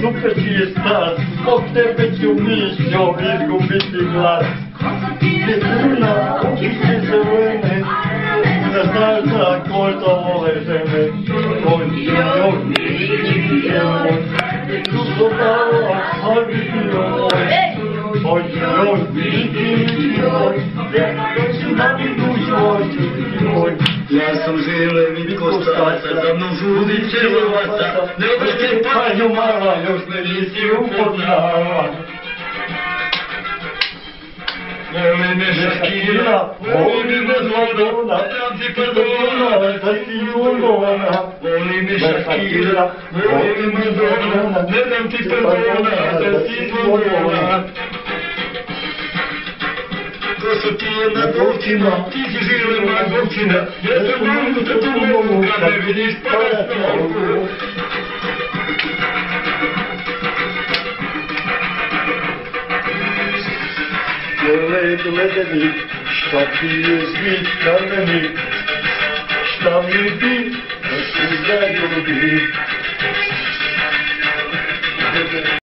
Super ci jest nas, od tebe ci umiśnią i zgubity glas. Dziewczyna, oczywiście zeleny, na serca kolto leżymy. Cudowała, zabiją oj, Ja sam želem i koštaca, za mnom žudi čelovaca, nego te panju mala, još me nisi upoznala. Voli me Šakira, voli me Madonna, dam ti pardona, da si ljubovna. Voli me Šakira, voli me Madonna, ne dam ti pardona, da si ljubovna. Ko su ti jedna govčina, ti si žilema govčina, ja sam mogu da tu mogu, kad me vidiš padat nogu. Led ledenik, šta ti je svit kamenik, šta mi bi da se zaljubi.